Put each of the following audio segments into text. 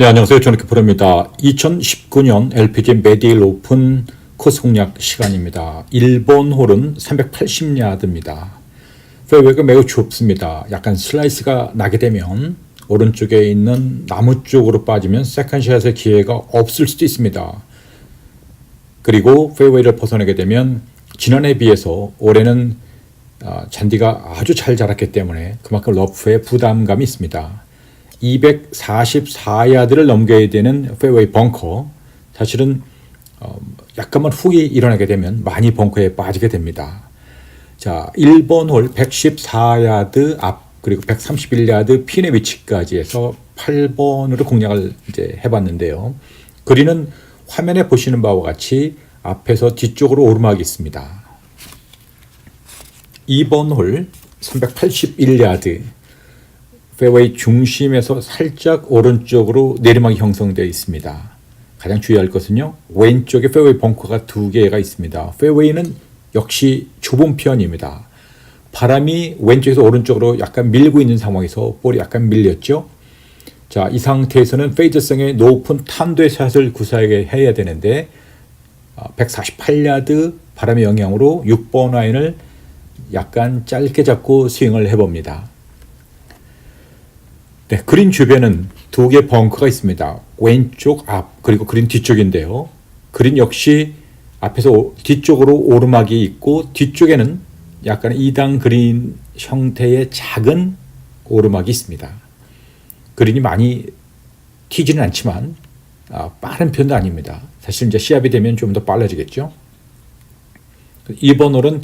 네, 안녕하세요. 저는 프로입니다. 2019년 LPGA 메디일 오픈 코스 공략 시간입니다. 1번 홀은 380야드입니다. 페어웨이가 매우 좁습니다. 약간 슬라이스가 나게 되면 오른쪽에 있는 나무 쪽으로 빠지면 세컨샷의 기회가 없을 수도 있습니다. 그리고 페어웨이를 벗어나게 되면 지난해에 비해서 올해는 잔디가 아주 잘 자랐기 때문에 그만큼 러프에 부담감이 있습니다. 244야드를 넘겨야 되는 페어웨이 벙커, 사실은 약간만 훅이 일어나게 되면 많이 벙커에 빠지게 됩니다. 자, 1번 홀 114야드 앞 그리고 131야드 핀의 위치까지 해서 8번으로 공략을 이제 해봤는데요. 그린은 화면에 보시는 바와 같이 앞에서 뒤쪽으로 오르막이 있습니다. 2번 홀 381야드 페어웨이 중심에서 살짝 오른쪽으로 내리막이 형성되어 있습니다. 가장 주의할 것은요, 왼쪽에 페어웨이 벙커가 2개가 있습니다. 페어웨이는 역시 좁은 편입니다. 바람이 왼쪽에서 오른쪽으로 약간 밀고 있는 상황에서 볼이 약간 밀렸죠. 자, 이 상태에서는 페이드성의 높은 탄도의 샷을 구사하게 해야 되는데 148야드 바람의 영향으로 6번 아이언을 약간 짧게 잡고 스윙을 해봅니다. 네, 그린 주변은 2개의 벙커가 있습니다. 왼쪽 앞 그리고 그린 뒤쪽인데요. 그린 역시 앞에서 뒤쪽으로 오르막이 있고 뒤쪽에는 약간 2단 그린 형태의 작은 오르막이 있습니다. 그린이 많이 튀지는 않지만 빠른 편도 아닙니다. 사실 이제 시합이 되면 좀 더 빨라지겠죠. 2번 홀은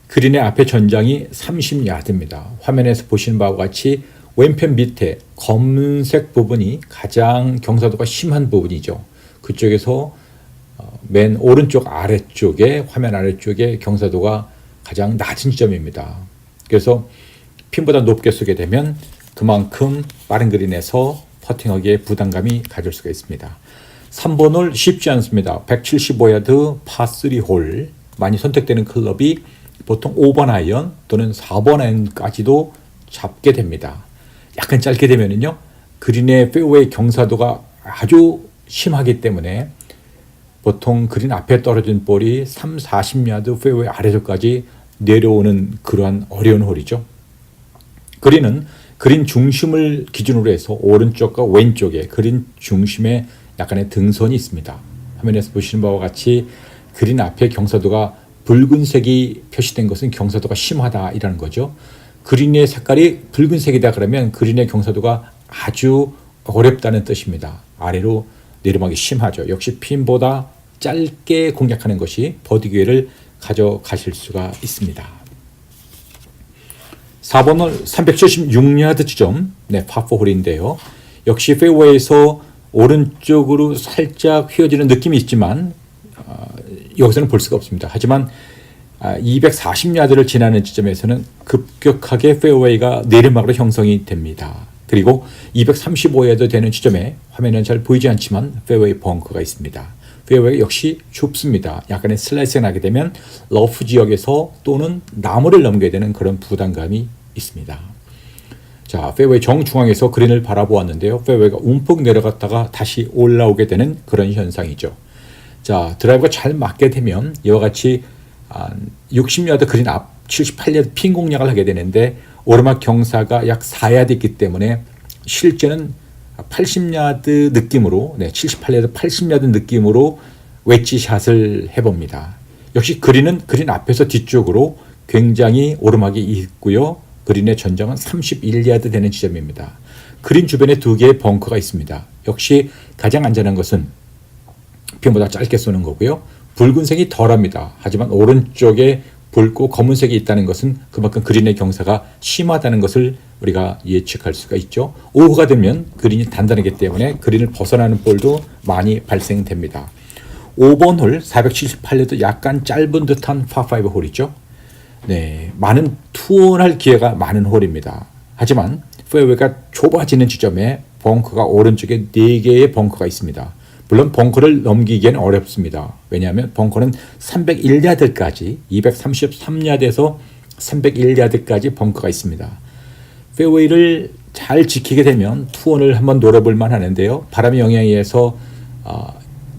그린의 앞에 전장이 30야드입니다. 화면에서 보시는 바와 같이 왼편 밑에 검은색 부분이 가장 경사도가 심한 부분이죠. 그쪽에서 맨 오른쪽 아래쪽에, 화면 아래쪽에 경사도가 가장 낮은 지점입니다. 그래서 핀보다 높게 쏘게 되면 그만큼 빠른 그린에서 퍼팅하기에 부담감이 가질 수가 있습니다. 3번 홀 쉽지 않습니다. 175야드 파3 홀, 많이 선택되는 클럽이 보통 5번 아이언 또는 4번 아이언까지도 잡게 됩니다. 약간 짧게 되면은요, 그린의 페어웨이 경사도가 아주 심하기 때문에 보통 그린 앞에 떨어진 볼이 3, 40야드 페어웨이 아래쪽까지 내려오는 그러한 어려운 홀이죠. 그린은 그린 중심을 기준으로 해서 오른쪽과 왼쪽에 그린 중심에 약간의 등선이 있습니다. 화면에서 보시는 바와 같이 그린 앞에 경사도가 붉은색이 표시된 것은 경사도가 심하다라는 거죠. 그린의 색깔이 붉은색이다 그러면 그린의 경사도가 아주 어렵다는 뜻입니다. 아래로 내리막이 심하죠. 역시 핀보다 짧게 공략하는 것이 버디 기회를 가져가실 수가 있습니다. 4번 홀 376야드 지점, 네, 파4홀인데요. 역시 페어웨이에서 오른쪽으로 살짝 휘어지는 느낌이 있지만 여기서는 볼 수가 없습니다. 하지만 240야드를 지나는 지점에서는 급격하게 페어웨이가 내리막으로 형성이 됩니다. 그리고 235야드 되는 지점에 화면은 잘 보이지 않지만 페어웨이 벙커가 있습니다. 페어웨이 역시 좁습니다. 약간의 슬라이스가 나게 되면 러프 지역에서 또는 나무를 넘겨야 되는 그런 부담감이 있습니다. 자, 페어웨이 정중앙에서 그린을 바라보았는데요. 페어웨이가 움푹 내려갔다가 다시 올라오게 되는 그런 현상이죠. 자, 드라이브가 잘 맞게 되면 이와 같이 60야드 그린 앞 78야드 핀 공략을 하게 되는데 오르막 경사가 약 4야드 있기 때문에 실제는 80야드 느낌으로, 78야드 80야드 느낌으로 웨지 샷을 해봅니다. 역시 그린은 그린 앞에서 뒤쪽으로 굉장히 오르막이 있고요. 그린의 전장은 31야드 되는 지점입니다. 그린 주변에 2개의 벙커가 있습니다. 역시 가장 안전한 것은 핀보다 짧게 쏘는 거고요. 붉은색이 덜합니다. 하지만 오른쪽에 붉고 검은색이 있다는 것은 그만큼 그린의 경사가 심하다는 것을 우리가 예측할 수가 있죠. 오후가 되면 그린이 단단하기 때문에 그린을 벗어나는 볼도 많이 발생됩니다. 5번 홀 478야드 약간 짧은 듯한 파5 홀이죠. 네, 많은 투혼할 기회가 많은 홀입니다. 하지만 페어웨이가 좁아지는 지점에 벙커가 오른쪽에 4개의 벙커가 있습니다. 물론 벙커를 넘기기에는 어렵습니다. 왜냐하면 벙커는 301야드까지 233야드에서 301야드까지 벙커가 있습니다. 페어웨이를 잘 지키게 되면 투혼을 한번 노려볼 만하는데요. 바람의 영향에 의해서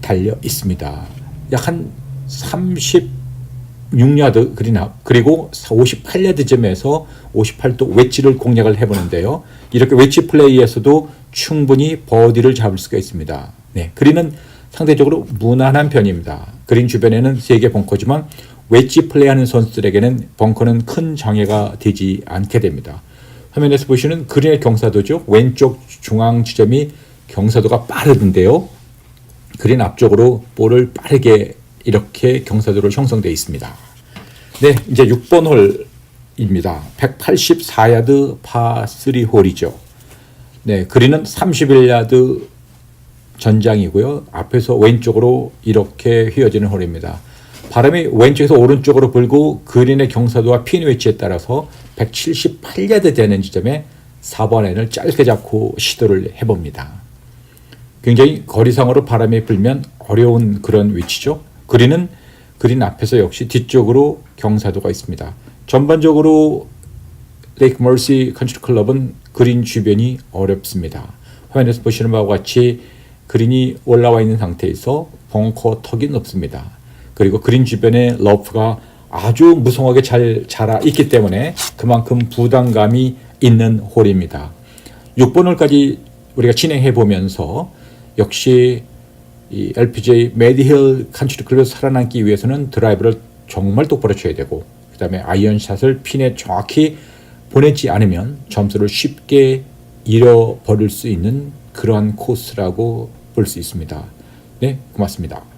달려 있습니다. 약 한 36야드 그린 앞 그리고 58야드점에서 58도 웨지를 공략을 해보는데요. 이렇게 웨지 플레이에서도 충분히 버디를 잡을 수가 있습니다. 네, 그린은 상대적으로 무난한 편입니다. 그린 주변에는 3개 벙커지만 웨지 플레이하는 선수들에게는 벙커는 큰 장애가 되지 않게 됩니다. 화면에서 보시는 그린의 경사도죠. 왼쪽 중앙 지점이 경사도가 빠르던데요. 그린 앞쪽으로 볼을 빠르게 이렇게 경사도로 형성되어 있습니다. 네, 이제 6번 홀입니다. 184야드 파3 홀이죠. 네, 그린은 31야드 전장이고요. 앞에서 왼쪽으로 이렇게 휘어지는 홀입니다. 바람이 왼쪽에서 오른쪽으로 불고 그린의 경사도와 핀 위치에 따라서 178야드 되는 지점에 4번 아이언을 짧게 잡고 시도를 해봅니다. 굉장히 거리상으로 바람이 불면 어려운 그런 위치죠. 그린은 그린 앞에서 역시 뒤쪽으로 경사도가 있습니다. 전반적으로 레이크 머시 컨트리 클럽은 그린 주변이 어렵습니다. 화면에서 보시는 바와 같이 그린이 올라와 있는 상태에서 벙커 턱이 높습니다. 그리고 그린 주변에 러프가 아주 무성하게 잘 자라 있기 때문에 그만큼 부담감이 있는 홀입니다. 6번 홀까지 우리가 진행해 보면서 역시 이 LPGA 메디힐 컨트리 클럽에서 살아남기 위해서는 드라이브를 정말 똑바로 쳐야 되고 그 다음에 아이언샷을 핀에 정확히 보내지 않으면 점수를 쉽게 잃어버릴 수 있는 그러한 코스라고 볼 수 있습니다. 네, 고맙습니다.